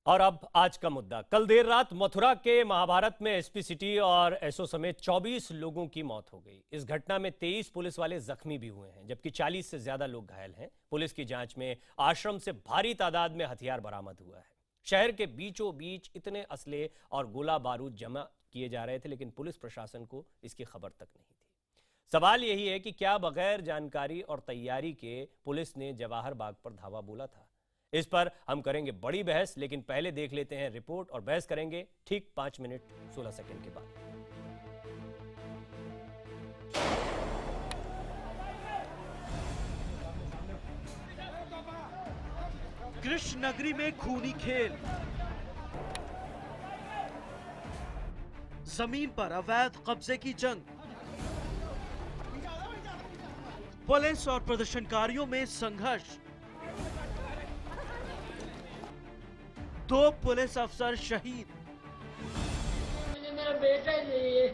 और अब आज का मुद्दा। कल देर रात मथुरा के महाभारत में एसपी सिटी और एसओ समेत 24 लोगों की मौत हो गई। इस घटना में 23 पुलिस वाले जख्मी भी हुए हैं, जबकि 40 से ज्यादा लोग घायल हैं। पुलिस की जांच में आश्रम से भारी तादाद में हथियार बरामद हुआ है। शहर के बीचों बीच इतने असले और गोला बारूद जमा किए जा रहे थे, लेकिन पुलिस प्रशासन को इसकी खबर तक नहीं थी। सवाल यही है कि क्या बगैर जानकारी और तैयारी के पुलिस ने जवाहर बाग पर धावा बोला था? इस पर हम करेंगे बड़ी बहस, लेकिन पहले देख लेते हैं रिपोर्ट और बहस करेंगे ठीक 5 मिनट 16 सेकंड के बाद। कृष्ण नगरी में खूनी खेल, जमीन पर अवैध कब्जे की जंग, पुलिस और प्रदर्शनकारियों में संघर्ष, 2 पुलिस अफसर शहीद। मुझे मेरा बेटा चाहिए,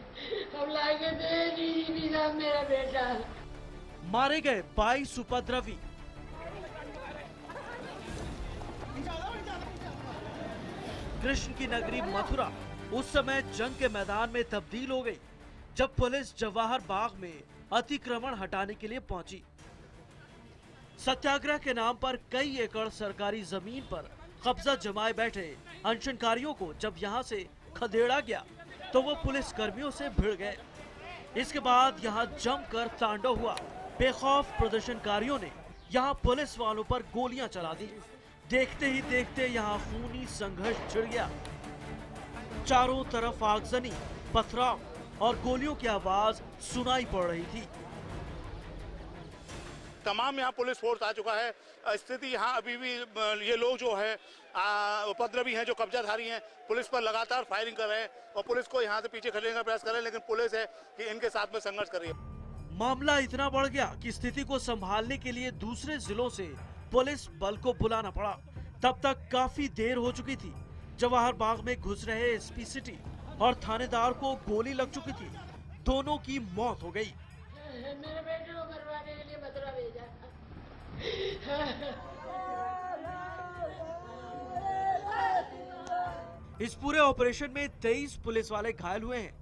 हम लाके दे नहीं मेरा बेटा। मारे गए 22 उपद्रवी। कृष्ण की नगरी मथुरा उस समय जंग के मैदान में तब्दील हो गई, जब पुलिस जवाहर बाग में अतिक्रमण हटाने के लिए पहुंची। सत्याग्रह के नाम पर कई एकड़ सरकारी जमीन पर कब्जा जमाए बैठे अनशनकारियों को जब यहां से खदेड़ा गया तो वो पुलिस कर्मियों से भिड़ गए। इसके बाद यहां जमकर तांडव हुआ। बेखौफ प्रदर्शनकारियों ने यहां पुलिस वालों पर गोलियां चला दी। देखते ही देखते यहां खूनी संघर्ष छिड़ गया। चारों तरफ आगजनी, पथराव और गोलियों की आवाज सुनाई पड़ रही थी। तमाम यहाँ पुलिस फोर्स आ चुका है। स्थिति यहाँ अभी भी ये लोग जो है उपद्रवी हैं, जो कब्जाधारी हैं, पुलिस पर लगातार फायरिंग कर रहे हैं और पुलिस को यहाँ से पीछे खदेड़ने का प्रयास कर रहे हैं, लेकिन पुलिस है कि इनके साथ में संघर्ष कर रही है। मामला इतना बढ़ गया कि स्थिति को संभालने के लिए दूसरे जिलों से पुलिस बल को बुलाना पड़ा। तब तक काफी देर हो चुकी थी। जवाहर बाग में घुस रहे एसपी सिटी और थानेदार को गोली लग चुकी थी। दोनों की मौत हो गई। मेरे बेटे को मरवाने के लिए मथुरा भेजा। इस पूरे ऑपरेशन में 23 पुलिस वाले घायल हुए हैं।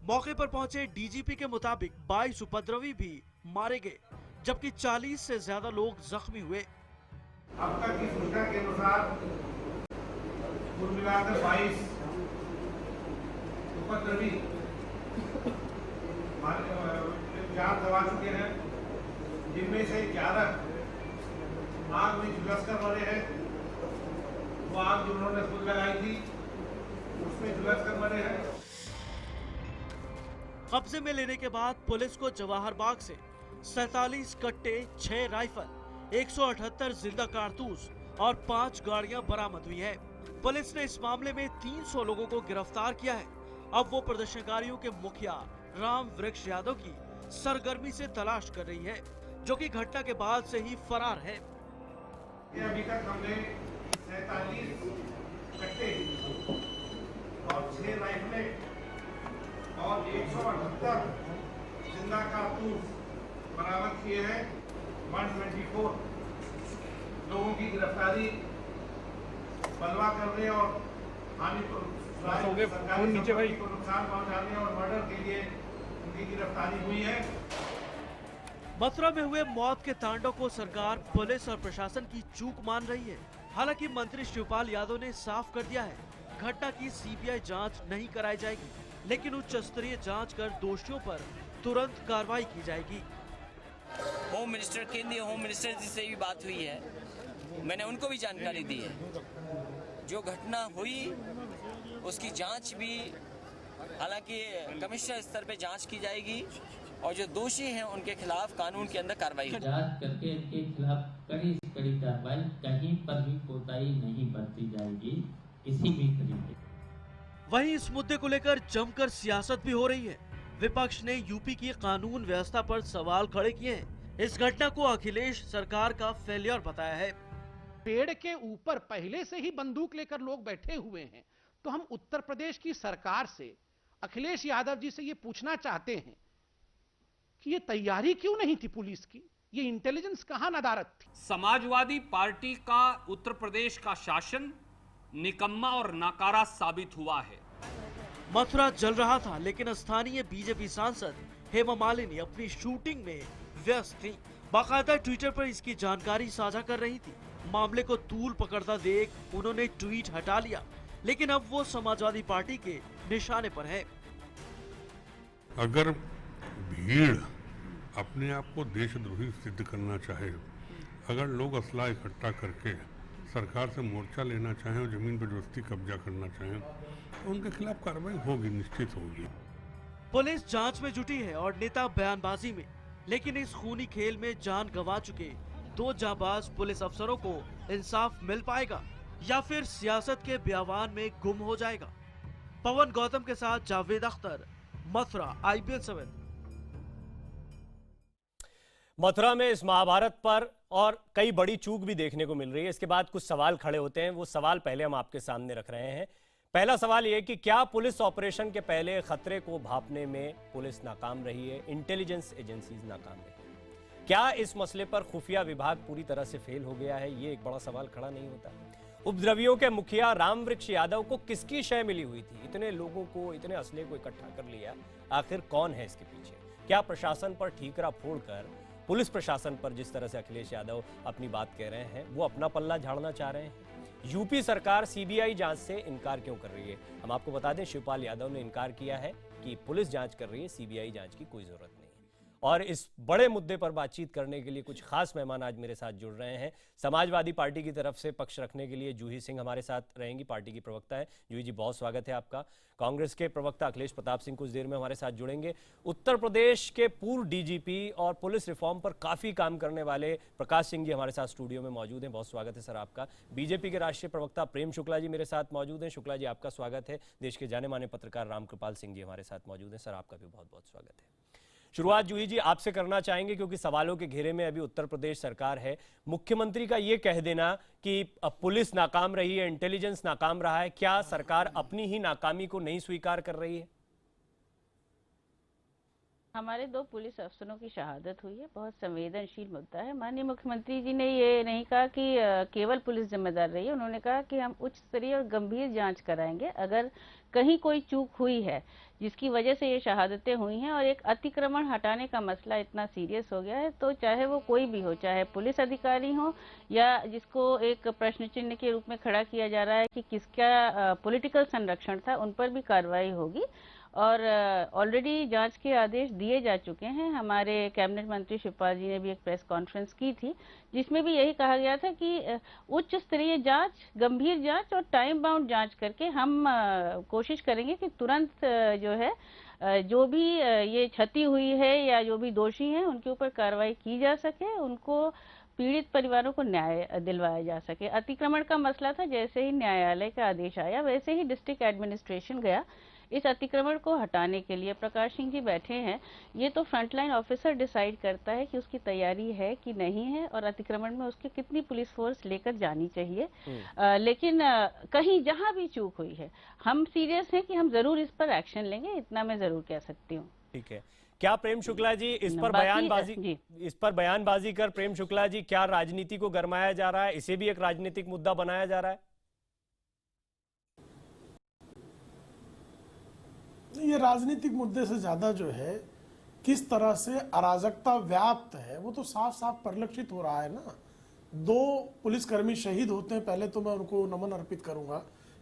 मौके पर पहुंचे डीजीपी के मुताबिक 22 उपद्रवी भी मारे गए, जबकि 40 से ज्यादा लोग जख्मी हुए। अब तक की सूचना के अनुसार कुल मिलाकर 22 उपद्रवी जान गंवा चुके हैं, जिनमें से 11 आग में झुलस कर मरे हैं। वो आग जिन्होंने खुद लगाई थी उसमें झुलस कर मरे हैं। कब्जे में लेने के बाद पुलिस को जवाहर बाग से 47 कट्टे, 6 राइफल, 178 जिंदा कारतूस और 5 गाड़ियां बरामद हुई है। पुलिस ने इस मामले में 300 लोगों को गिरफ्तार किया है। अब वो प्रदर्शनकारियों के मुखिया राम वृक्ष यादव की सरगर्मी से तलाश कर रही है, जो कि घटना के बाद से ही फरार है। अभी तक हमने 47 कट्टे और 6 राइफलें और 178 जिंदा कारतूस बरामद किए हैं। 124 लोगों की गिरफ्तारी बलवा करने और हानि को नुकसान पहुंचाने और मर्डर के लिए उनकी गिरफ्तारी हुई है। मथुरा में हुए मौत के तांडव को सरकार, पुलिस और प्रशासन की चूक मान रही है। हालांकि मंत्री शिवपाल यादव ने साफ कर दिया है, घटना की सीबीआई जांच नहीं कराई जाएगी, लेकिन उच्च स्तरीय जांच कर दोषियों पर तुरंत कार्रवाई की जाएगी। होम मिनिस्टर, केंद्रीय होम मिनिस्टर जी से भी बात हुई है, मैंने उनको भी जानकारी दी है। जो घटना हुई उसकी जांच भी, हालांकि कमिश्नर स्तर पे जांच की जाएगी और जो दोषी हैं उनके खिलाफ कानून के अंदर कार्रवाई होगी। जांच करके इनके खिलाफ कड़ी से कड़ी कार्रवाई, कहीं पर भी कोताही नहीं बरती जाएगी किसी भी तरीके। वहीं इस मुद्दे को लेकर जमकर सियासत भी हो रही है। विपक्ष ने यूपी की कानून व्यवस्था पर सवाल खड़े किए हैं। इस घटना को अखिलेश सरकार का फेलियर बताया है। पेड़ के ऊपर पहले से ही बंदूक लेकर लोग बैठे हुए हैं, तो हम उत्तर प्रदेश की सरकार से, अखिलेश यादव जी से ये पूछना चाहते हैं कि ये तैयारी क्यों नहीं थी पुलिस की? ये इंटेलिजेंस कहां नदारत थी? समाजवादी पार्टी का उत्तर प्रदेश का शासन निकम्मा और नाकारा साबित हुआ है। मथुरा जल रहा था, लेकिन स्थानीय बीजेपी सांसद हेमा मालिनी अपनी शूटिंग में व्यस्त थी। बाकायदा ट्विटर पर इसकी जानकारी साझा कर रही थी। मामले को तूल पकड़ता देख उन्होंने ट्वीट हटा लिया, लेकिन अब वो समाजवादी पार्टी के निशाने पर है। अगर भीड़ अपने आप को देशद्रोही सिद्ध करना चाहे, अगर लोग असला इकट्ठा करके सरकार से मोर्चा लेना चाहें और जमीन पर जबरदस्ती कब्जा करना चाहें, तो उनके खिलाफ कार्रवाई होगी, निश्चित होगी। पुलिस जांच में जुटी है और नेता बयानबाजी में, लेकिन इस खूनी खेल में जान गंवा चुके 2 जांबाज पुलिस अफसरों को इंसाफ मिल पाएगा या फिर सियासत के बयान में गुम हो जाएगा? पवन गौतम के साथ जावेद अख्तर, मथुरा, IBN 7। मथुरा में इस महाभारत पर और कई बड़ी चूक भी देखने को मिल रही है। इसके बाद कुछ सवाल खड़े होते हैं, वो सवाल पहले हम आपके सामने रख रहे हैं। पहला सवाल ये कि क्या पुलिस ऑपरेशन के पहले खतरे को भांपने में पुलिस नाकाम रही है, इंटेलिजेंस एजेंसीज नाकाम रही है? क्या इस मसले पर खुफिया विभाग पूरी तरह से फेल हो गया है? ये एक बड़ा सवाल खड़ा नहीं होता? उपद्रवियों के मुखिया रामवृक्ष यादव को किसकी शय मिली हुई थी? इतने लोगों को, इतने असले को इकट्ठा कर लिया, आखिर कौन है इसके पीछे? क्या प्रशासन पर ठीकरा फोड़कर पुलिस प्रशासन पर जिस तरह से अखिलेश यादव अपनी बात कह रहे हैं, वो अपना पल्ला झाड़ना चाह रहे हैं? यूपी सरकार सीबीआई जांच से इनकार क्यों कर रही है? हम आपको बता दें, शिवपाल यादव ने इनकार किया है कि पुलिस जांच कर रही है, सीबीआई जांच की कोई जरूरत नहीं है। और इस बड़े मुद्दे पर बातचीत करने के लिए कुछ खास मेहमान आज मेरे साथ जुड़ रहे हैं। समाजवादी पार्टी की तरफ से पक्ष रखने के लिए जूही सिंह हमारे साथ रहेंगी, पार्टी की प्रवक्ता है। जूही जी, बहुत स्वागत है आपका। कांग्रेस के प्रवक्ता अखिलेश प्रताप सिंह कुछ देर में हमारे साथ जुड़ेंगे। उत्तर प्रदेश के पूर्व डीजीपी और पुलिस रिफॉर्म पर काफी काम करने वाले प्रकाश सिंह जी हमारे साथ स्टूडियो में मौजूद हैं, बहुत स्वागत है सर आपका। बीजेपी के राष्ट्रीय प्रवक्ता प्रेम शुक्ला जी मेरे साथ मौजूद हैं। शुक्ला जी, आपका स्वागत है। देश के जाने माने पत्रकार रामकृपाल सिंह जी हमारे साथ मौजूद हैं, सर आपका भी बहुत बहुत स्वागत है। शुरुआत जूही जी आपसे करना चाहेंगे, क्योंकि सवालों के घेरे में अभी उत्तर प्रदेश सरकार है। मुख्यमंत्री का ये कह देना कि पुलिस नाकाम रही है, इंटेलिजेंस नाकाम रहा है, क्या सरकार अपनी ही नाकामी को नहीं स्वीकार कर रही है? हमारे 2 पुलिस अफसरों की शहादत हुई है, बहुत संवेदनशील मुद्दा है। माननीय मुख्यमंत्री जी ने ये नहीं कहा कि केवल पुलिस जिम्मेदार रही है, उन्होंने कहा कि हम उच्च स्तरीय और गंभीर जांच कराएंगे। अगर कहीं कोई चूक हुई है जिसकी वजह से ये शहादतें हुई हैं और एक अतिक्रमण हटाने का मसला इतना सीरियस हो गया है, तो चाहे वो कोई भी हो, चाहे पुलिस अधिकारी हो या जिसको एक प्रश्न चिन्ह के रूप में खड़ा किया जा रहा है कि किसका पॉलिटिकल संरक्षण था, उन पर भी कार्रवाई होगी। और ऑलरेडी जांच के आदेश दिए जा चुके हैं। हमारे कैबिनेट मंत्री शिवपाल जी ने भी एक प्रेस कॉन्फ्रेंस की थी, जिसमें भी यही कहा गया था कि उच्च स्तरीय जांच, गंभीर जांच और टाइम बाउंड जांच करके हम कोशिश करेंगे कि तुरंत जो है जो भी ये क्षति हुई है या जो भी दोषी हैं उनके ऊपर कार्रवाई की जा सके, उनको पीड़ित परिवारों को न्याय दिलवाया जा सके। अतिक्रमण का मसला था, जैसे ही न्यायालय का आदेश आया वैसे ही डिस्ट्रिक्ट एडमिनिस्ट्रेशन गया इस अतिक्रमण को हटाने के लिए। प्रकाश सिंह जी बैठे हैं, ये तो फ्रंटलाइन ऑफिसर डिसाइड करता है कि उसकी तैयारी है कि नहीं है और अतिक्रमण में उसकी कितनी पुलिस फोर्स लेकर जानी चाहिए। लेकिन कहीं जहां भी चूक हुई है, हम सीरियस हैं कि हम जरूर इस पर एक्शन लेंगे, इतना मैं जरूर कह सकती हूँ। ठीक है। क्या प्रेम शुक्ला जी इस पर बयानबाजी कर प्रेम शुक्ला जी, क्या राजनीति को गरमाया जा रहा है? इसे भी एक राजनीतिक मुद्दा बनाया जा रहा है? ये राजनीतिक मुद्दे से ज्यादा जो है किस तरह से अराजकता व्याप्त है वो तो साफ साफ परिलक्षित हो रहा है ना। 2 पुलिसकर्मी शहीद होते हैं, पहले तो मैं उनको नमन अर्पित करूंगा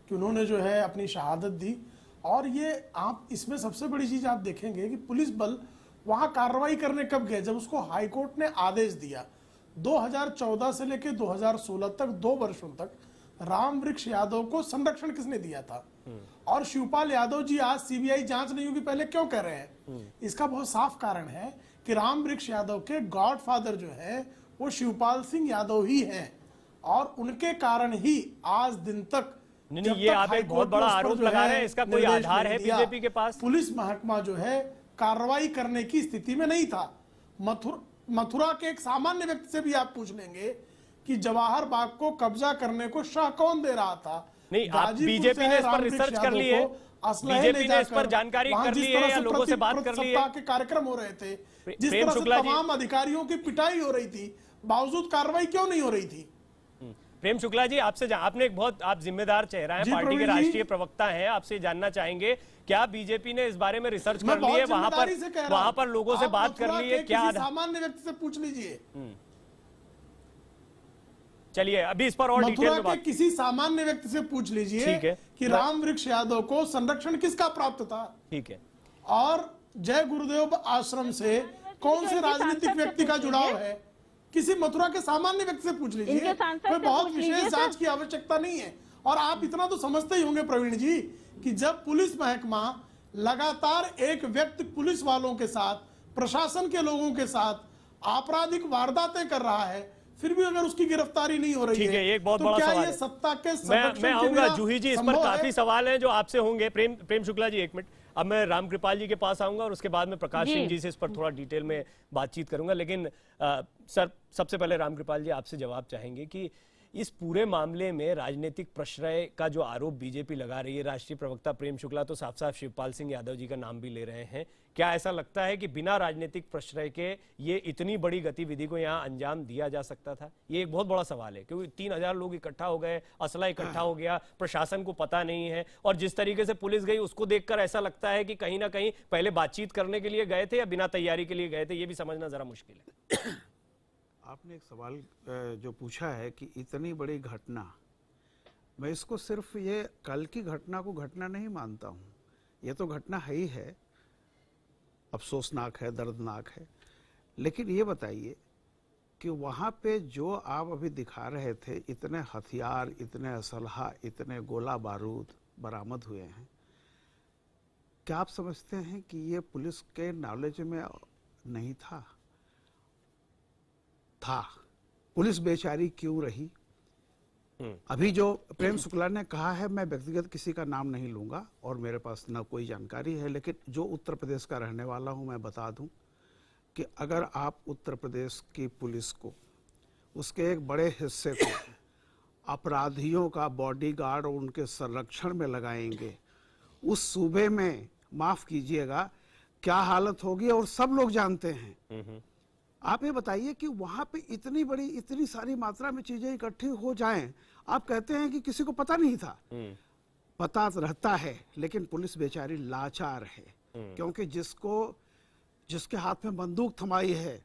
कि उन्होंने जो है अपनी शहादत दी। और ये आप इसमें सबसे बड़ी चीज आप देखेंगे कि पुलिस बल वहां कार्रवाई करने कब गए, जब उसको हाईकोर्ट ने आदेश दिया। 2014 से लेकर 2016 तक 2 वर्षों तक रामवृक्ष यादव को संरक्षण किसने दिया था? और शिवपाल यादव जी आज सीबीआई जांच नहीं होगी पहले क्यों कह रहे हैं? इसका बहुत साफ कारण है कि रामवृक्ष यादव के गॉडफादर जो है वो शिवपाल सिंह यादव ही हैं और उनके कारण ही आज दिन तक नहीं, ये आप एक बहुत बड़ा आरोप लगा रहे हैं, इसका कोई आधार है बीजेपी के पास? पुलिस महकमा जो है कार्रवाई करने की स्थिति में नहीं था। मथुरा के एक सामान्य व्यक्ति से भी आप पूछ लेंगे कि जवाहर बाग को कब्जा करने को शाह कौन दे रहा था? नहीं, आप बीजेपी ने इस पर रिसर्च कर ली है, बीजेपी ने इस पर जानकारी कर ली है या लोगों से बात कर ली है? के कार्यक्रम हो रहे थे, जिस तरह से तमाम अधिकारियों की पिटाई हो रही थी, बावजूद कार्रवाई क्यों नहीं हो रही थी? प्रेम शुक्ला जी, आपसे आपने एक बहुत आप जिम्मेदार चेहरा है, पार्टी के राष्ट्रीय प्रवक्ता हैं, आपसे जानना चाहेंगे क्या बीजेपी ने इस बारे में रिसर्च कर ली है, वहां पर लोगों से बात कर ली है क्या? सामान्य व्यक्ति से पूछ लीजिए। चलिए अभी इस पर और डिटेल में बात। किसी सामान्य व्यक्ति से पूछ लीजिए कि राम वृक्ष यादव को संरक्षण किसका प्राप्त था। ठीक है। और जय गुरुदेव आश्रम से कौन से राजनीतिक व्यक्ति का जुड़ाव है, किसी मथुरा के सामान्य व्यक्ति से पूछ लीजिए। कोई बहुत विशेष जांच की आवश्यकता नहीं है। और आप इतना तो समझते ही होंगे प्रवीण जी कि जब पुलिस महकमा लगातार एक व्यक्ति पुलिस वालों के साथ, प्रशासन के लोगों के साथ आपराधिक वारदातें कर रहा है, फिर भी अगर उसकी गिरफ्तारी नहीं हो रही है, एक बहुत तो बड़ा क्या सवाल ये है। सत्ता के मैं आऊंगा जूही जी, इस पर काफी सवाल हैं जो आपसे होंगे। प्रेम शुक्ला जी, एक मिनट, अब मैं रामकृपाल जी के पास आऊंगा और उसके बाद में प्रकाश सिंह जी से इस पर थोड़ा डिटेल में बातचीत करूंगा। लेकिन सर, सबसे पहले रामकृपाल जी आपसे जवाब चाहेंगे कि इस पूरे मामले में राजनीतिक प्रश्रय का जो आरोप बीजेपी लगा रही है, राष्ट्रीय प्रवक्ता प्रेम शुक्ला तो साफ साफ शिवपाल सिंह यादव जी का नाम भी ले रहे हैं, क्या ऐसा लगता है कि बिना राजनीतिक प्रश्रय के ये इतनी बड़ी गतिविधि को यहाँ अंजाम दिया जा सकता था? ये एक बहुत बड़ा सवाल है, क्योंकि 3000 लोग इकट्ठा हो गए, असला इकट्ठा हो गया, प्रशासन को पता नहीं है, और जिस तरीके से पुलिस गई उसको देखकर ऐसा लगता है कि कहीं ना कहीं पहले बातचीत करने के लिए गए थे या बिना तैयारी के लिए गए थे, ये भी समझना जरा मुश्किल है। आपने एक सवाल जो पूछा है कि इतनी बड़ी घटना, मैं इसको सिर्फ ये कल की घटना को घटना नहीं मानता हूँ। ये तो घटना है ही है, अफसोसनाक है, दर्दनाक है। लेकिन ये बताइए कि वहाँ पे जो आप अभी दिखा रहे थे, इतने हथियार, इतने असलहा, इतने गोला बारूद बरामद हुए हैं, क्या आप समझते हैं कि ये पुलिस के नॉलेज में नहीं था? पुलिस बेचारी क्यों रही? अभी जो प्रेम शुक्ला ने कहा है, मैं व्यक्तिगत किसी का नाम नहीं लूंगा और मेरे पास न कोई जानकारी है, लेकिन जो उत्तर प्रदेश का रहने वाला हूं, मैं बता दूं कि अगर आप उत्तर प्रदेश की पुलिस को, उसके एक बड़े हिस्से को अपराधियों का बॉडीगार्ड और उनके संरक्षण में लगाएंगे, उस सूबे में, माफ कीजिएगा, क्या हालत होगी और सब लोग जानते हैं। आप ये बताइए कि वहां पे इतनी बड़ी, इतनी सारी मात्रा में चीजें इकट्ठी हो जाएं, आप कहते हैं कि किसी को पता नहीं था। पता रहता है, लेकिन पुलिस बेचारी लाचार है, क्योंकि जिसके हाथ में बंदूक थमाई है,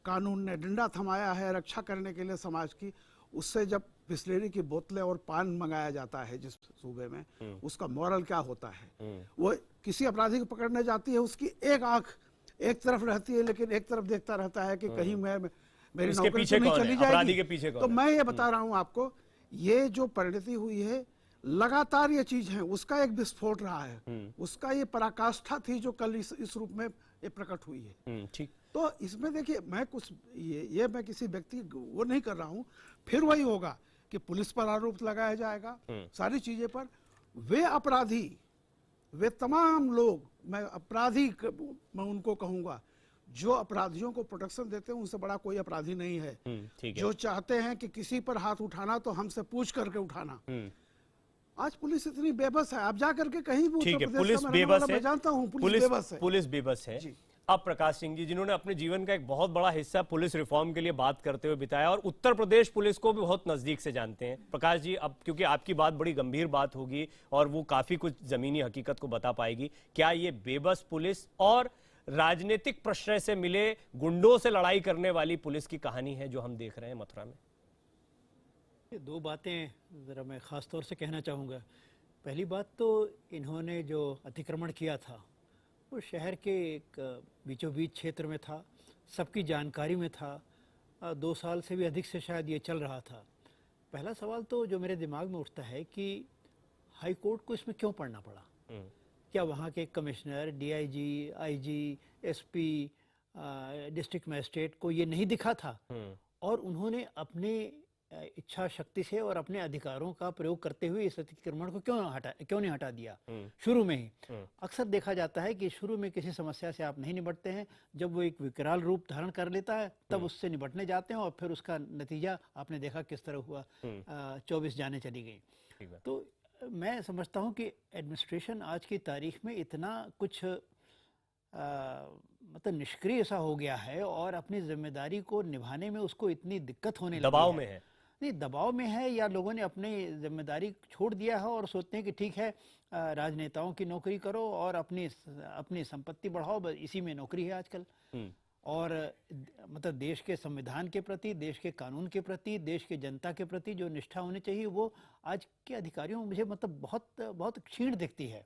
कानून ने डंडा थमाया है रक्षा करने के लिए समाज की, उससे जब बिस्लेरी की बोतलें और पान मंगाया जाता है जिस सूबे में, उसका मॉरल क्या होता है? वो किसी अपराधी को पकड़ने जाती है, उसकी एक आंख एक तरफ रहती है, लेकिन एक तरफ देखता रहता है कि कहीं मेरी नौकरी तो नहीं चली जाएगी। तो मैं ये बता रहा हूं आपको, ये जो परिणति हुई है, लगातार ये चीज है, उसका एक विस्फोट रहा है, उसका ये पराकाष्ठा थी जो कल इस रूप में ये प्रकट हुई है। ठीक। तो इसमें देखिए, मैं कुछ ये मैं किसी व्यक्ति वो नहीं कर रहा हूं। फिर वही होगा कि पुलिस पर आरोप लगाया जाएगा, सारी चीजें पर। वे अपराधी, वे तमाम लोग, मैं अपराधी मैं उनको कहूंगा, जो अपराधियों को प्रोटेक्शन देते हैं, उनसे बड़ा कोई अपराधी नहीं है। जो चाहते हैं कि किसी पर हाथ उठाना तो हमसे पूछ करके उठाना। आज पुलिस इतनी बेबस है, आप जा करके कहीं भी, ठीक है, पुलिस बेबस है, मैं जानता हूं पुलिस बेबस है। अब प्रकाश सिंह जी, जिन्होंने अपने जीवन का एक बहुत बड़ा हिस्सा पुलिस रिफॉर्म के लिए बात करते हुए बिताया और उत्तर प्रदेश पुलिस को भी बहुत नजदीक से जानते हैं, प्रकाश जी, अब क्योंकि आपकी बात बड़ी गंभीर बात होगी और वो काफी कुछ जमीनी हकीकत को बता पाएगी, क्या ये बेबस पुलिस और राजनीतिक प्रश्रय से मिले गुंडों से लड़ाई करने वाली पुलिस की कहानी है जो हम देख रहे हैं मथुरा में? ये दो बातें ज़रा मैं ख़ास तौर से कहना चाहूँगा। पहली बात तो, इन्होंने जो अतिक्रमण किया था वो शहर के एक बीचों बीच क्षेत्र में था, सबकी जानकारी में था, 2 साल से भी अधिक से शायद ये चल रहा था। पहला सवाल तो जो मेरे दिमाग में उठता है कि हाई कोर्ट को इसमें क्यों पढ़ना पड़ा? क्या वहाँ के commissioner, DIG, IG, SP, district magistrate को ये नहीं दिखा था और उन्होंने अपने इच्छा शक्ति से और अपने अधिकारों का प्रयोग करते हुए इस अतिक्रमण को क्यों नहीं हटा दिया शुरू में ही? अक्सर देखा जाता है कि शुरू में किसी समस्या से आप नहीं निपटते हैं, जब वो एक विकराल रूप धारण कर लेता है तब उससे निपटने जाते हैं और फिर उसका नतीजा आपने देखा किस तरह हुआ। 24 जाने चली गई। तो मैं समझता हूँ कि एडमिनिस्ट्रेशन आज की तारीख में इतना कुछ मतलब निष्क्रिय सा हो गया है और अपनी जिम्मेदारी को निभाने में उसको इतनी दिक्कत होने लगी है, दबाव में है, नहीं दबाव में है या लोगों ने अपनी जिम्मेदारी छोड़ दिया है और सोचते हैं कि ठीक है राजनेताओं की नौकरी करो और अपनी संपत्ति बढ़ाओ, बस इसी में नौकरी है आजकल। और मतलब देश के संविधान के प्रति, देश के कानून के प्रति, देश के जनता के प्रति जो निष्ठा होनी चाहिए वो आज के अधिकारियों में मुझे मतलब बहुत बहुत क्षीण दिखती है।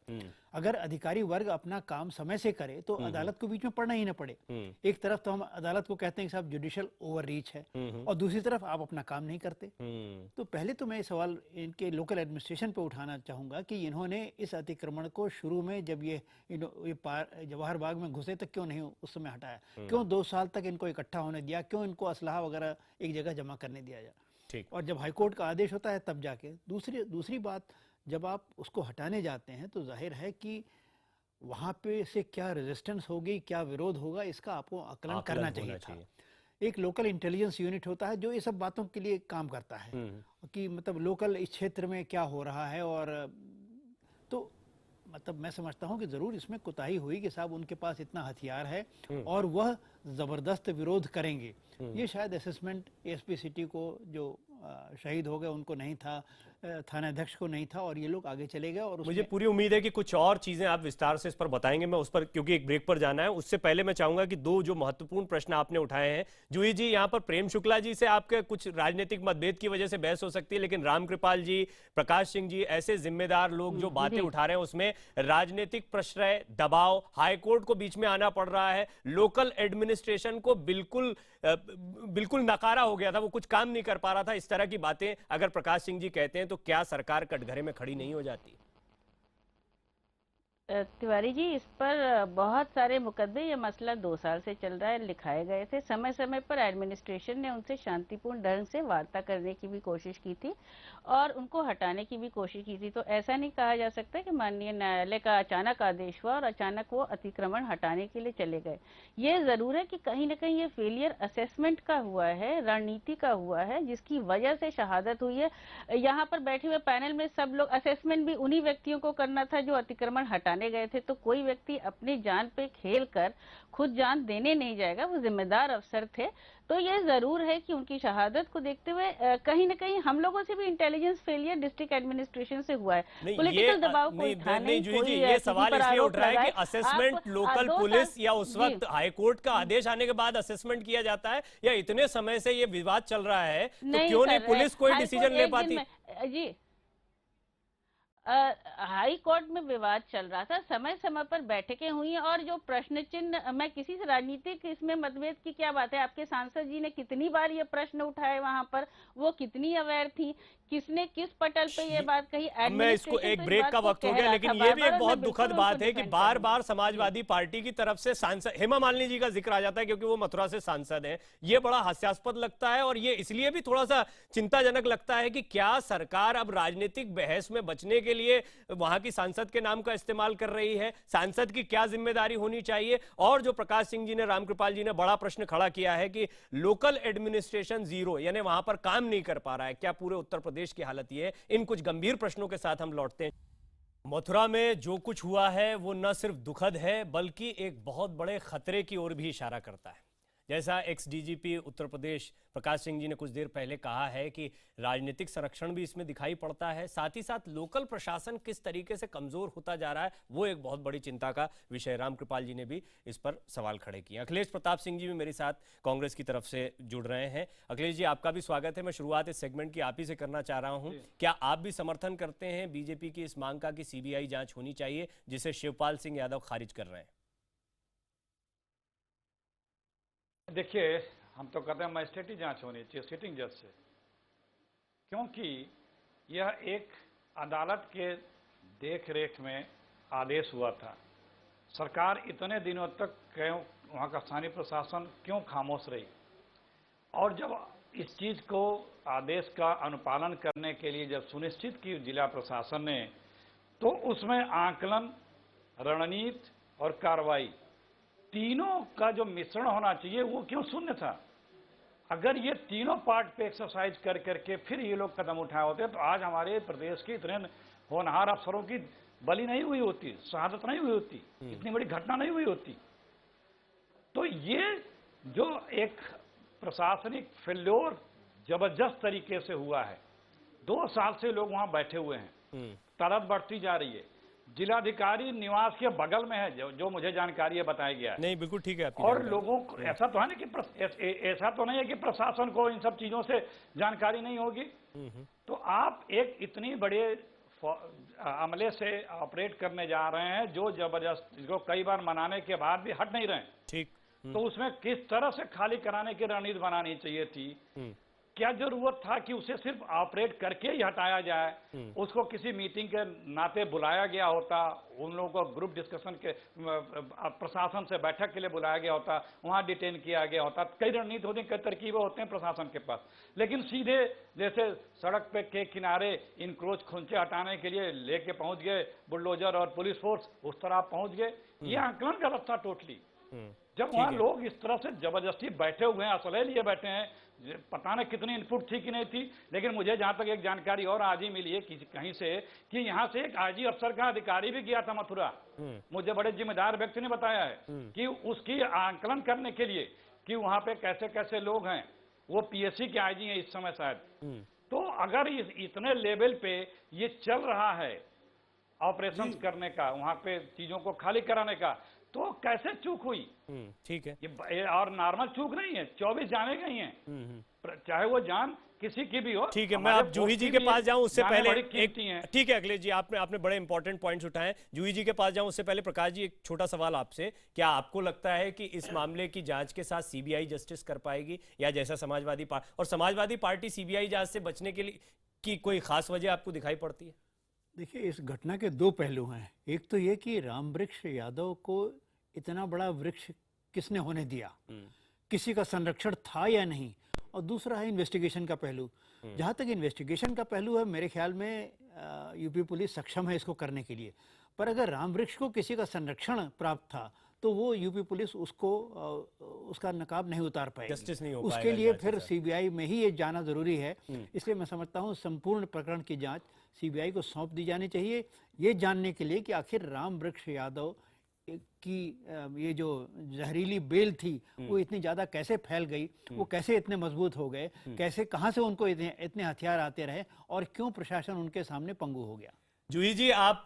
अगर अधिकारी वर्ग अपना काम समय से करे तो अदालत को बीच में पड़ना ही ना पड़े। एक तरफ तो हम अदालत को कहते हैं कि साहब जुडिशियल ओवर रीच है और दूसरी तरफ आप अपना काम नहीं करते। तो पहले तो मैं ये सवाल इनके लोकल एडमिनिस्ट्रेशन पे उठाना चाहूंगा कि इन्होंने इस अतिक्रमण को शुरू में जब ये जवाहर बाग में घुसे तो क्यों नहीं उस समय हटाया, क्यों 2 साल तक इनको इकट्ठा होने दिया, क्यों इनको असलहा वगैरह एक जगह जमा करने दिया जाए। और जब हाईकोर्ट का आदेश होता है तब जाके दूसरी बात, जब आप उसको हटाने जाते हैं तो जाहिर है कि वहां पे से क्या रेजिस्टेंस होगी, क्या विरोध होगा, इसका आपको आकलन करना चाहिए था। एक लोकल इंटेलिजेंस यूनिट होता है जो ये सब बातों के लिए काम करता है कि मतलब लोकल इस क्षेत्र में क्या हो रहा है। और तो मतलब मैं समझता हूं कि जरूर इसमें कोताही हुई कि साहब उनके पास इतना हथियार है और वह जबरदस्त विरोध करेंगे। ये शायद असेसमेंट एसपी सिटी को जो शहीद हो गए उनको नहीं था, थानाध्यक्ष को नहीं था और ये लोग आगे चले गए। और मुझे पूरी उम्मीद है कि कुछ और चीजें आप विस्तार से इस पर बताएंगे, मैं उस पर क्योंकि एक ब्रेक पर जाना है। उससे पहले मैं चाहूंगा कि 2 जो महत्वपूर्ण प्रश्न आपने उठाए हैं जूही जी, यहाँ पर प्रेम शुक्ला जी से आपके कुछ राजनीतिक मतभेद की वजह से बहस हो सकती है, लेकिन रामकृपाल जी, प्रकाश सिंह जी ऐसे जिम्मेदार लोग जो बातें उठा रहे हैं उसमें राजनीतिक प्रश्रय, दबाव, हाईकोर्ट को बीच में आना पड़ रहा है, लोकल एडमिनिस्ट्रेशन को बिल्कुल नकारा हो गया था, वो कुछ काम नहीं कर पा रहा था। इस तरह की बातें अगर प्रकाश सिंह जी कहते हैं तो क्या सरकार कटघरे में खड़ी नहीं हो जाती? तिवारी जी, इस पर बहुत सारे मुकदमे, ये मसला 2 साल से चल रहा है, लिखाए गए थे। समय समय पर एडमिनिस्ट्रेशन ने उनसे शांतिपूर्ण ढंग से वार्ता करने की भी कोशिश की थी और उनको हटाने की भी कोशिश की थी। तो ऐसा नहीं कहा जा सकता कि माननीय न्यायालय का अचानक आदेश हुआ और अचानक वो अतिक्रमण हटाने के लिए चले गए। ये जरूर है कि कहीं ना कहीं ये फेलियर असेसमेंट का हुआ है, रणनीति का हुआ है, जिसकी वजह से शहादत हुई है। यहाँ पर बैठे हुए पैनल में सब लोग, असेसमेंट भी उन्हीं व्यक्तियों को करना था जो अतिक्रमण हटाने गए थे। तो कोई व्यक्ति अपनी जान पे खेल कर खुद जान देने नहीं जाएगा, वो जिम्मेदार अफसर थे। तो ये जरूर है कि उनकी शहादत को देखते हुए कहीं ना कहीं हम लोगों से भी इंटेलिजेंस फेलियर डिस्ट्रिक्ट एडमिनिस्ट्रेशन से हुआ है। पॉलिटिकल दबाव कोई था नहीं। ये सवाल इसलिए उठ रहा है कि असेसमेंट लोकल पुलिस या उस वक्त हाईकोर्ट का आदेश आने के बाद असेसमेंट किया जाता है, या इतने समय से ये विवाद चल रहा है तो क्यों नहीं पुलिस कोई डिसीजन ले पाती? जी, हाई कोर्ट में विवाद चल रहा था, समय समय पर बैठकें हुई और जो प्रश्न चिन्ह, मैं किसी से राजनीतिक इसमें मतभेद की क्या बात है, आपके सांसद जी ने कितनी बार ये प्रश्न उठाए, वहां पर वो कितनी अवेयर थी, किसने किस पटल पे ये बात कही। मैं इसको एक ब्रेक का वक्त हो गया, लेकिन ये भी एक बहुत दुखद बात है कि बार बार समाजवादी पार्टी की तरफ से सांसद हेमा मालिनी जी का जिक्र आ जाता है क्योंकि वो मथुरा से सांसद हैं। ये बड़ा हास्यास्पद लगता है और ये इसलिए भी थोड़ा सा चिंताजनक लगता है कि क्या सरकार अब राजनीतिक बहस में बचने के लिए वहां की सांसद के नाम का इस्तेमाल कर रही है? सांसद की क्या जिम्मेदारी होनी चाहिए? और जो प्रकाश सिंह जी ने, रामकृपाल जी ने बड़ा प्रश्न खड़ा किया है कि लोकल एडमिनिस्ट्रेशन जीरो, यानी वहां पर काम नहीं कर पा रहा है, क्या पूरे उत्तर प्रदेश की हालत ये है? इन कुछ गंभीर प्रश्नों के साथ हम लौटते हैं। मथुरा में जो कुछ हुआ है वो न सिर्फ दुखद है बल्कि एक बहुत बड़े खतरे की ओर भी इशारा करता है। जैसा एक्स डीजीपी उत्तर प्रदेश प्रकाश सिंह जी ने कुछ देर पहले कहा है कि राजनीतिक संरक्षण भी इसमें दिखाई पड़ता है, साथ ही साथ लोकल प्रशासन किस तरीके से कमजोर होता जा रहा है वो एक बहुत बड़ी चिंता का विषय। रामकृपाल जी ने भी इस पर सवाल खड़े किए। अखिलेश प्रताप सिंह जी भी मेरे साथ कांग्रेस की तरफ से जुड़ रहे हैं। अखिलेश जी, आपका भी स्वागत है। मैं शुरुआत इस सेगमेंट की आप ही से करना चाह रहा हूं, क्या आप भी समर्थन करते हैं बीजेपी की इस मांग का कि सीबीआई जांच होनी चाहिए जिसे शिवपाल सिंह यादव खारिज कर रहे हैं? देखिए, हम तो कहते हैं मजिस्ट्रेटी जांच होनी चाहिए सिटिंग जज से, क्योंकि यह एक अदालत के देख रेख में आदेश हुआ था। सरकार इतने दिनों तक क्यों, वहाँ का स्थानीय प्रशासन क्यों खामोश रही? और जब इस चीज़ को, आदेश का अनुपालन करने के लिए जब सुनिश्चित की जिला प्रशासन ने, तो उसमें आकलन, रणनीति और कार्रवाई तीनों का जो मिश्रण होना चाहिए वो क्यों शून्य था? अगर ये तीनों पार्ट पे एक्सरसाइज कर करके फिर ये लोग कदम उठाए होते तो आज हमारे प्रदेश के इतने होनहार अफसरों की बलि नहीं हुई होती, शहादत नहीं हुई होती, इतनी बड़ी घटना नहीं हुई होती। तो ये जो एक प्रशासनिक फेल्योर जबरदस्त तरीके से हुआ है। 2 साल से लोग वहां बैठे हुए हैं, तड़प बढ़ती जा रही है। जिलाधिकारी निवास के बगल में है, जो मुझे जानकारी है, बताया गया है। नहीं, बिल्कुल ठीक है आपकी और जानकारी। लोगों को ऐसा तो है ना कि ऐसा तो नहीं है कि प्रशासन को इन सब चीजों से जानकारी नहीं होगी। तो आप एक इतनी बड़े अमले से ऑपरेट करने जा रहे हैं जो जबरदस्त, जो कई बार मनाने के बाद भी हट नहीं रहे। ठीक। तो उसमें किस तरह से खाली कराने की रणनीति बनानी चाहिए थी? क्या जरूरत था कि उसे सिर्फ ऑपरेट करके ही हटाया जाए? उसको किसी मीटिंग के नाते बुलाया गया होता, उन लोगों को ग्रुप डिस्कशन के प्रशासन से बैठक के लिए बुलाया गया होता, वहां डिटेन किया गया होता। कई रणनीति होती हैं, कई तरकीबें होते हैं प्रशासन के पास, लेकिन सीधे जैसे सड़क पे के किनारे इनक्रोच खुंचे हटाने के लिए लेके पहुंच गए बुलडोजर और पुलिस फोर्स, उस तरह पहुंच गए। ये आंकलन गलत था टोटली। जब वहां लोग इस तरह से जबरदस्ती बैठे हुए हैं, असले लिए बैठे हैं, पता नहीं कितनी इनपुट थी कि नहीं थी, लेकिन मुझे जहां तक एक जानकारी और आज ही मिली है कहीं से कि यहां से एक आईजी अफसर का अधिकारी भी गया था मथुरा। मुझे बड़े जिम्मेदार व्यक्ति ने बताया है कि उसकी आंकलन करने के लिए कि वहां पे कैसे कैसे लोग हैं। वो पीएससी के आईजी हैं इस समय शायद। तो अगर इतने लेवल पे ये चल रहा है ऑपरेशन करने का, वहां पे चीजों को खाली कराने का, तो कैसे चूक हुई? ठीक है। ये और नॉर्मल चूक नहीं है, 24 जाने गई हैं, चाहे वो जान किसी की भी हो। ठीक है, मैं अब जूही जी के पास जाऊं उससे पहले एक ठीक है अखिलेश जी, आपने बड़े इंपॉर्टेंट पॉइंट्स उठाए। जूही जी के पास जाऊं उससे पहले प्रकाश जी, एक छोटा सवाल आपसे, क्या आपको लगता है कि इस मामले की जांच के साथ सीबीआई जस्टिस कर पाएगी, या जैसा समाजवादी पार्टी सीबीआई जांच से बचने के लिए की कोई खास वजह आपको दिखाई पड़ती है? देखिए, इस घटना के 2 पहलू हैं। एक तो ये कि रामवृक्ष यादव को इतना बड़ा वृक्ष किसने होने दिया, किसी का संरक्षण था या नहीं, और दूसरा है इन्वेस्टिगेशन का पहलू। जहाँ तक इन्वेस्टिगेशन का पहलू है, मेरे ख्याल में यूपी पुलिस सक्षम है इसको करने के लिए। पर अगर रामवृक्ष को किसी का संरक्षण प्राप्त था तो वो यूपी पुलिस उसका नकाब नहीं उतार पाएगी, जस्टिस नहीं हो पाएगा। उसके लिए फिर सीबीआई में ही ये जाना जरूरी है। इसलिए मैं समझता हूँ संपूर्ण प्रकरण की जांच सीबीआई को सौंप दी जानी चाहिए, ये जानने के लिए कि आखिर रामवृक्ष यादव की ये जो जहरीली बेल थी वो इतनी ज्यादा कैसे फैल गई, वो कैसे इतने मजबूत हो गए, कैसे कहां से उनको इतने हथियार आते रहे, और क्यों प्रशासन उनके सामने पंगु हो गया। जूही जी, आप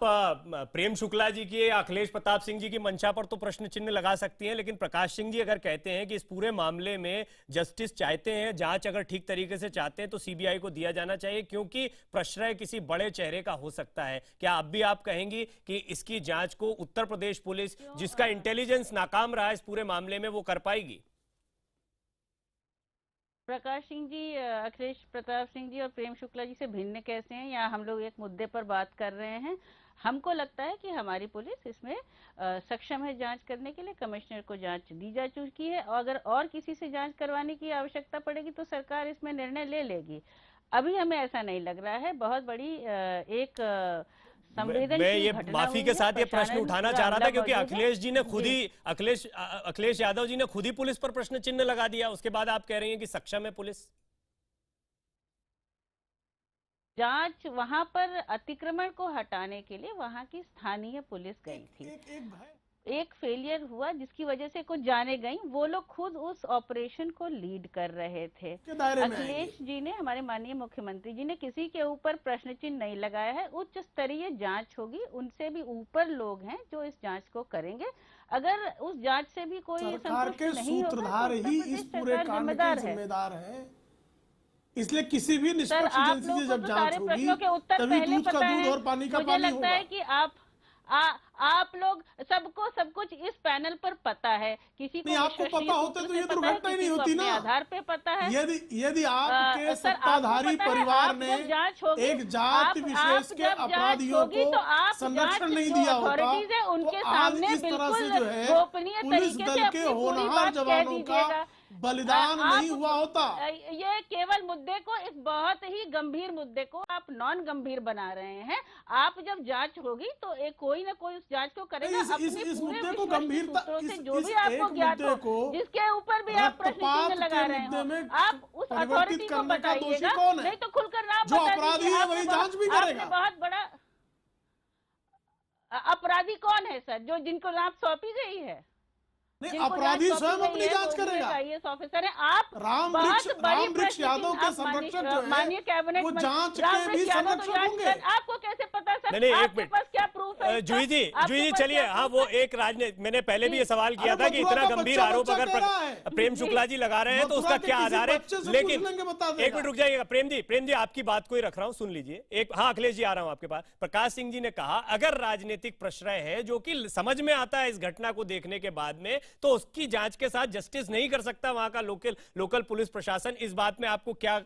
प्रेम शुक्ला जी की, अखिलेश प्रताप सिंह जी की मंशा पर तो प्रश्न चिन्ह लगा सकती हैं, लेकिन प्रकाश सिंह जी अगर कहते हैं कि इस पूरे मामले में जस्टिस चाहते हैं, जांच अगर ठीक तरीके से चाहते हैं तो सीबीआई को दिया जाना चाहिए, क्योंकि प्रश्रय किसी बड़े चेहरे का हो सकता है। क्या अब भी आप कहेंगी कि इसकी जांच को उत्तर प्रदेश पुलिस, जिसका इंटेलिजेंस नाकाम रहा है इस पूरे मामले में, वो कर पाएगी? प्रकाश सिंह जी, अखिलेश प्रताप सिंह जी और प्रेम शुक्ला जी से भिन्न कैसे हैं, या हम लोग एक मुद्दे पर बात कर रहे हैं। हमको लगता है कि हमारी पुलिस इसमें सक्षम है जांच करने के लिए। कमिश्नर को जांच दी जा चुकी है, और अगर और किसी से जांच करवाने की आवश्यकता पड़ेगी तो सरकार इसमें निर्णय ले लेगी। अभी हमें ऐसा नहीं लग रहा है। बहुत बड़ी एक मैं ये माफी के साथ ये प्रश्न उठाना चाह रहा था, क्योंकि अखिलेश जी ने खुद ही अखिलेश यादव जी ने खुद ही पुलिस पर प्रश्न चिन्ह लगा दिया, उसके बाद आप कह रही हैं कि सक्षम है पुलिस। जांच वहां पर अतिक्रमण को हटाने के लिए वहां की स्थानीय पुलिस गई थी। एक फेलियर हुआ जिसकी वजह से कुछ जाने गई, वो लोग खुद उस ऑपरेशन को लीड कर रहे थे। अखिलेश जी ने, हमारे माननीय मुख्यमंत्री जी ने किसी के ऊपर प्रश्न चिन्ह नहीं लगाया है। उच्च स्तरीय जांच होगी, उनसे भी ऊपर लोग हैं जो इस जांच को करेंगे। अगर उस जांच से भी कोई सरकार के सूत्रधार ही इस पूरे कांड के जिम्मेदार हैं, इसलिए किसी भी निष्पक्ष एजेंसी से जब जांच होगी तभी दूध का दूध और पानी का पानी होगा। मुझे लगता है कि आप लोग सबको सब कुछ इस पैनल पर पता है। किसी को आपको पता होता तो ये दुर्घटना ही नहीं होती ना। आधार पे पता है। यदि आपके सत्ताधारी परिवार ने एक जाति विशेष के अपराधियों को संरक्षण नहीं दिया होता उनके तो आज सामने इस तरह से जो है गोपनीय पुलिस तरीके दल के होनहार जवानों का बलिदान नहीं हुआ होता। ये केवल मुद्दे को, एक बहुत ही गंभीर मुद्दे को आप नॉन गंभीर बना रहे हैं। आप जब जांच होगी तो एक कोई ना कोई उस जांच को करेगा। इस मुद्दे को गंभीरता से जो भी आपको ज्ञात हो, जिसके ऊपर भी आप प्रश्न चिन्ह लगा रहे हैं, आप उस अथॉरिटी को बताइएगा, नहीं तो खुलकर ना जो अपराधी है वही जांच भी करेगा। बहुत बड़ा अपराधी कौन है सर, जो जिनको नाप सौंपी गई है? नहीं, अपराधी स्वयं अपनी जांच करेगा। आईएएस ऑफिसर है आप। राम वृक्ष यादव के संरक्षण जो माननीय कैबिनेट वो जांच के भी संरक्षण होंगे। आपको कैसे पता सर? नहीं, आपके पास क्या प्रूफ है? जूही जी चलिए, हाँ वो एक राजनीति, मैंने पहले भी ये सवाल किया था कि इतना गंभीर आरोप अगर प्रेम शुक्ला जी लगा रहे हैं तो उसका क्या आधार है। लेकिन एक मिनट रुक जाइएगा प्रेम जी आपकी बात को ही रख रहा हूं, सुन लीजिए एक। हाँ अखिलेश जी आ रहा हूं आपके पास। प्रकाश सिंह जी ने कहा अगर राजनीतिक प्रश्रय है जो कि समझ में आता है इस घटना को देखने के बाद में, तो उसकी जांच के साथ जस्टिस नहीं कर सकता वहां का लोकल पुलिस प्रशासन। इस बात में आपको क्या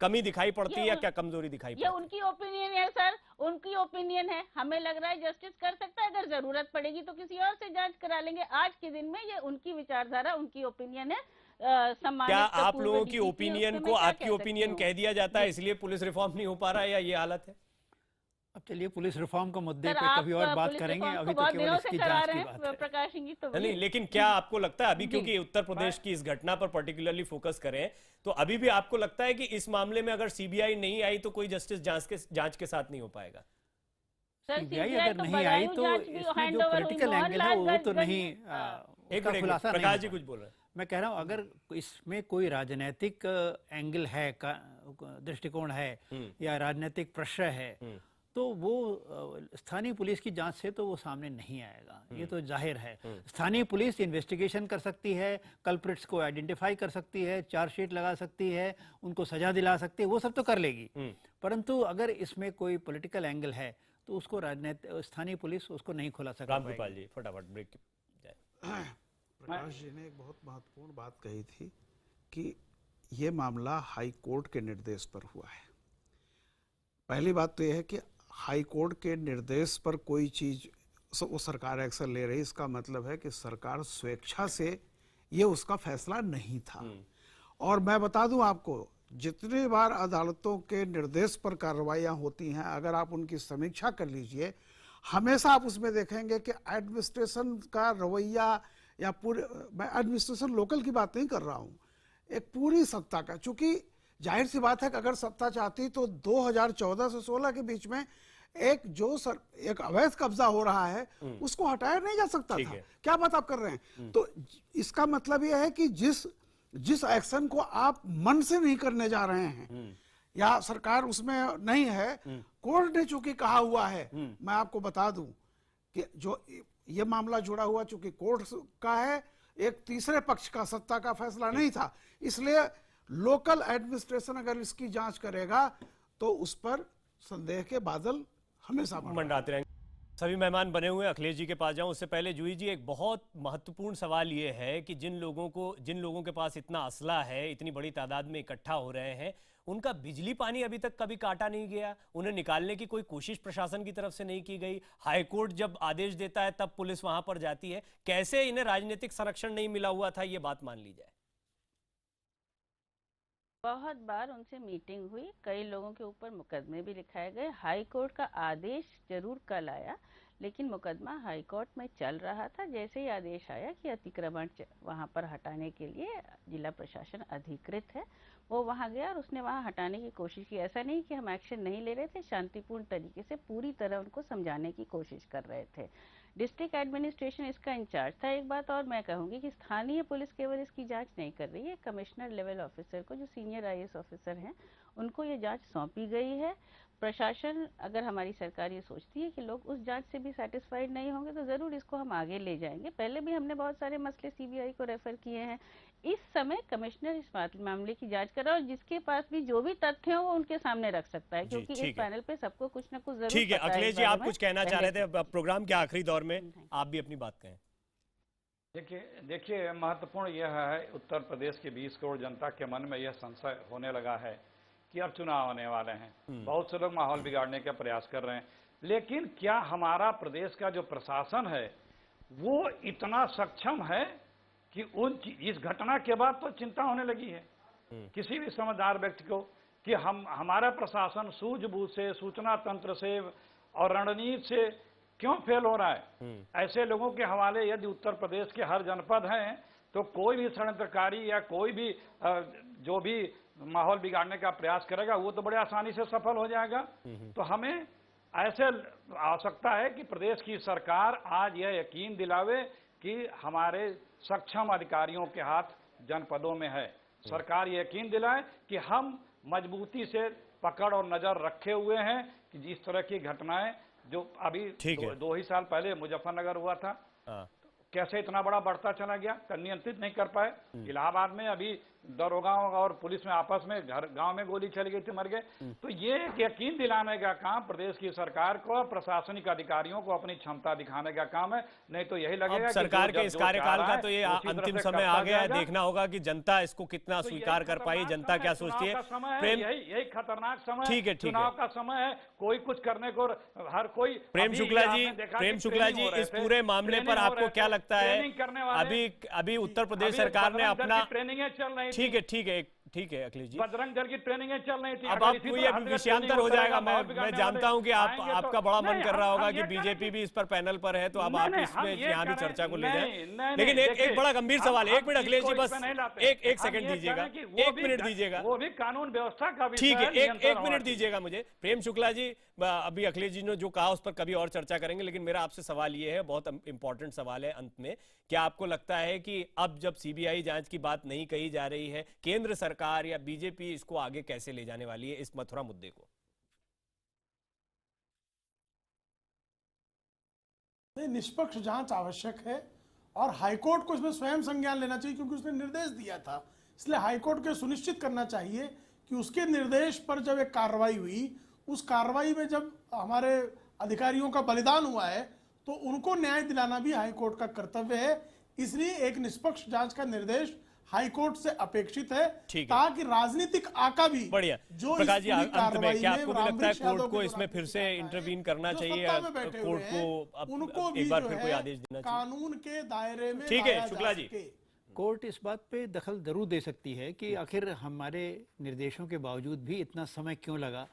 कमी दिखाई पड़ती है या क्या कमजोरी दिखाई पड़ती है? ये उनकी ओपिनियन है सर, उनकी ओपिनियन है। हमें लग रहा है जस्टिस कर सकता है, अगर जरूरत पड़ेगी तो किसी और से जांच करा लेंगे। आज के दिन में ये उनकी विचारधारा, उनकी ओपिनियन है। क्या आप लोगों की ओपिनियन को आपकी ओपिनियन कह दिया जाता है इसलिए पुलिस रिफॉर्म नहीं हो पा रहा है, या ये हालत है? अब चलिए पुलिस रिफॉर्म का मुद्दे पे कभी और बात करेंगे, अभी तो केवल इसकी जांच की बात है। प्रकाश सिंह जी तो नहीं, लेकिन क्या आपको लगता है अभी, क्योंकि उत्तर प्रदेश की इस घटना पर पर्टिकुलरली फोकस करें, तो अभी भी आपको लगता है कि इस मामले में अगर सीबीआई नहीं आई तो कोई जस्टिस जांच के साथ नहीं हो पाएगा? सीबीआई अगर नहीं आई तो इसमें जो पॉलिटिकल एंगल है वो तो नहीं। एक मिनट प्रकाश जी कुछ बोल रहे हैं। मैं कह रहा हूं अगर इसमें कोई राजनीतिक एंगल है, दृष्टिकोण है या राजनीतिक प्रश्रय है, तो वो स्थानीय पुलिस की जांच से तो वो सामने नहीं आएगा, ये तो जाहिर है। स्थानीय पुलिस इन्वेस्टिगेशन कर सकती है, कल्प्रिट्स को आइडेंटिफाई कर सकती है, चार्जशीट लगा सकती है, उनको सजा दिला सकती है, वो सब तो कर लेगी। परंतु अगर इसमें कोई पॉलिटिकल एंगल है तो उसको स्थानीय पुलिस उसको नहीं खुला सकती। रामगोपाल जी फटाफट ब्रेक। प्रकाश जी ने एक बहुत महत्वपूर्ण बात कही थी कि ये मामला हाई कोर्ट के निर्देश पर हुआ है। पहली बात तो यह है कि हाई कोर्ट के निर्देश पर कोई चीज वो सरकार एक्शन ले रही, इसका मतलब है कि सरकार स्वेच्छा से ये उसका फैसला नहीं था। और मैं बता दूं आपको, जितनी बार अदालतों के निर्देश पर कार्रवाइयां होती हैं, अगर आप उनकी समीक्षा कर लीजिए, हमेशा आप उसमें देखेंगे कि एडमिनिस्ट्रेशन का रवैया या पूरे, मैं एडमिनिस्ट्रेशन लोकल की बात नहीं कर रहा हूं, एक पूरी सत्ता का, चूंकि जाहिर सी बात है कि अगर सत्ता चाहती तो 2014 से 16 के बीच में एक अवैध कब्जा हो रहा है उसको हटाया नहीं जा सकता था। क्या बात आप कर रहे हैं? तो इसका मतलब यह है कि जिस एक्शन को आप मन से नहीं करने जा रहे हैं या सरकार उसमें नहीं है, कोर्ट ने चूंकि कहा हुआ है, मैं आपको बता दूं कि जो ये मामला जुड़ा हुआ चूंकि कोर्ट का है, एक तीसरे पक्ष का सत्ता का फैसला नहीं था, इसलिए लोकल एडमिनिस्ट्रेशन अगर इसकी जांच करेगा तो उस पर संदेह के बादल हमेशा मंडराते रहेंगे। सभी मेहमान बने हुए हैं, अखिलेश जी के पास जाऊं उससे पहले जूही जी एक बहुत महत्वपूर्ण सवाल ये है कि जिन लोगों के पास इतना असला है, इतनी बड़ी तादाद में इकट्ठा हो रहे हैं, उनका बिजली पानी अभी तक कभी काटा नहीं गया, उन्हें निकालने की कोई कोशिश प्रशासन की तरफ से नहीं की गई। हाईकोर्ट जब आदेश देता है तब पुलिस वहां पर जाती है, कैसे इन्हें राजनीतिक संरक्षण नहीं मिला हुआ था, ये बात मान ली जाए? बहुत बार उनसे मीटिंग हुई, कई लोगों के ऊपर मुकदमे भी लिखाए गए। हाई कोर्ट का आदेश जरूर कल आया, लेकिन मुकदमा हाई कोर्ट में चल रहा था। जैसे ही आदेश आया कि अतिक्रमण वहां पर हटाने के लिए जिला प्रशासन अधिकृत है, वो वहां गया और उसने वहां हटाने की कोशिश की। ऐसा नहीं कि हम एक्शन नहीं ले रहे थे, शांतिपूर्ण तरीके से पूरी तरह उनको समझाने की कोशिश कर रहे थे। डिस्ट्रिक्ट एडमिनिस्ट्रेशन इसका इंचार्ज था। एक बात और मैं कहूंगी कि स्थानीय पुलिस केवल इसकी जांच नहीं कर रही है, कमिश्नर लेवल ऑफिसर को, जो सीनियर आईएएस ऑफिसर हैं, उनको ये जांच सौंपी गई है। प्रशासन, अगर हमारी सरकार ये सोचती है कि लोग उस जांच से भी सेटिस्फाइड नहीं होंगे तो जरूर इसको हम आगे ले जाएंगे। पहले भी हमने बहुत सारे मसले सीबीआई को रेफर किए हैं। इस समय कमिश्नर इस मामले की जांच कर रहा है और जिसके पास भी जो भी तथ्य हो वो उनके सामने रख सकता है, क्योंकि इस पैनल पे सबको कुछ ना कुछ जरूर। ठीक है अखिलेश जी, आप कुछ कहना चाह रहे थे प्रोग्राम के आखिरी दौर में, आप भी अपनी बात कहें। देखिए महत्वपूर्ण यह है, उत्तर प्रदेश की 20 करोड़ जनता के मन में यह संशय होने लगा है कि अब चुनाव आने वाले हैं। बहुत से लोग माहौल बिगाड़ने का प्रयास कर रहे हैं, लेकिन क्या हमारा प्रदेश का जो प्रशासन है वो इतना सक्षम है कि इस घटना के बाद तो चिंता होने लगी है किसी भी समझदार व्यक्ति को कि हमारा प्रशासन सूझबूझ से, सूचना तंत्र से और रणनीति से क्यों फेल हो रहा है। ऐसे लोगों के हवाले यदि उत्तर प्रदेश के हर जनपद हैं तो कोई भी षड्यंत्रकारी या कोई भी जो भी माहौल बिगाड़ने का प्रयास करेगा वो तो बड़े आसानी से सफल हो जाएगा। तो हमें ऐसे आवश्यकता है कि प्रदेश की सरकार आज यह यकीन दिलावे कि हमारे सक्षम अधिकारियों के हाथ जनपदों में है। सरकार यकीन दिलाए कि हम मजबूती से पकड़ और नजर रखे हुए हैं कि जिस तरह की घटनाएं जो अभी दो ही साल पहले मुजफ्फरनगर हुआ था, कैसे इतना बड़ा बढ़ता चला गया, नियंत्रित नहीं कर पाए। इलाहाबाद में अभी दरोगाओं और पुलिस में आपस में गांव में गोली चली गई थी, मर गए। तो ये यकीन दिलाने का काम प्रदेश की सरकार को, प्रशासनिक अधिकारियों को अपनी क्षमता दिखाने का काम है। नहीं तो यही लगेगा सरकार के इस कार्यकाल का तो ये अंतिम समय आ गया है, देखना होगा कि जनता इसको कितना स्वीकार कर पाई, जनता क्या सोचती है। यही खतरनाक समय, ठीक है, चुनाव का समय है, कोई कुछ करने को हर कोई। प्रेम शुक्ला जी, इस पूरे मामले पर आपको क्या लगता है? अभी उत्तर प्रदेश सरकार ने अपना ट्रेनिंग चल रही, ठीक है अखिलेश जी, बजरंग दल की ट्रेनिंग चल रही थी। अब आपको ये विषयांतर हो जाएगा। मैं जानता हूं कि आपका बड़ा मन कर रहा होगा कि बीजेपी भी इस पर पैनल पर है, तो अब आप इसमें यहाँ भी चर्चा को ले जाएं। लेकिन एक बड़ा गंभीर सवाल, 1 मिनट अखिलेश जी, बस एक सेकंड दीजिएगा, 1 मिनट दीजिएगा, वो भी कानून व्यवस्था का ठीक है, एक मिनट दीजिएगा मुझे। प्रेम शुक्ला जी, अभी अखिलेश जी ने जो कहा उस पर कभी और चर्चा करेंगे, लेकिन मेरा आपसे सवाल ये है, बहुत इंपॉर्टेंट सवाल है अंत में, क्या आपको लगता है कि अब जब सीबीआई जांच की बात नहीं कही जा रही है, केंद्र सरकार या बीजेपी इसको आगे कैसे ले जाने वाली है, इस मथुरा मुद्दे को? निष्पक्ष जांच आवश्यक है और हाईकोर्ट को इसमें स्वयं संज्ञान लेना चाहिए, क्योंकि उसने निर्देश दिया था। इसलिए हाईकोर्ट को सुनिश्चित करना चाहिए कि उसके निर्देश पर जब एक कार्रवाई हुई, उस कार्रवाई में जब हमारे अधिकारियों का बलिदान हुआ है, तो उनको न्याय दिलाना भी हाईकोर्ट का कर्तव्य है। इसलिए एक निष्पक्ष जांच का निर्देश हाईकोर्ट से अपेक्षित है, ताकि राजनीतिक आका भी बढ़िया। जो प्रकाश जी, अंत में क्या आपको भी लगता है कोर्ट को इसमें फिर से इंटरवीन करना चाहिए, कोर्ट को उनको एक बार फिर कोई आदेश देना चाहिए कानून के दायरे में? ठीक है शुक्ला जी, कोर्ट इस बात पे दखल जरूर दे सकती है कि आखिर हमारे निर्देशों के बावजूद भी इतना समय क्यों लगा,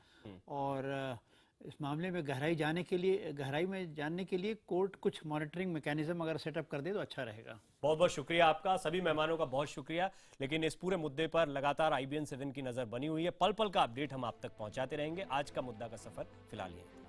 और इस मामले में गहराई में जानने के लिए कोर्ट कुछ मॉनिटरिंग मैकेनिज्म अगर सेटअप कर दे तो अच्छा रहेगा। बहुत बहुत शुक्रिया आपका, सभी मेहमानों का बहुत शुक्रिया। लेकिन इस पूरे मुद्दे पर लगातार IBN 7 की नजर बनी हुई है, पल पल का अपडेट हम आप तक पहुंचाते रहेंगे। आज का मुद्दा का सफर फिलहाल यही।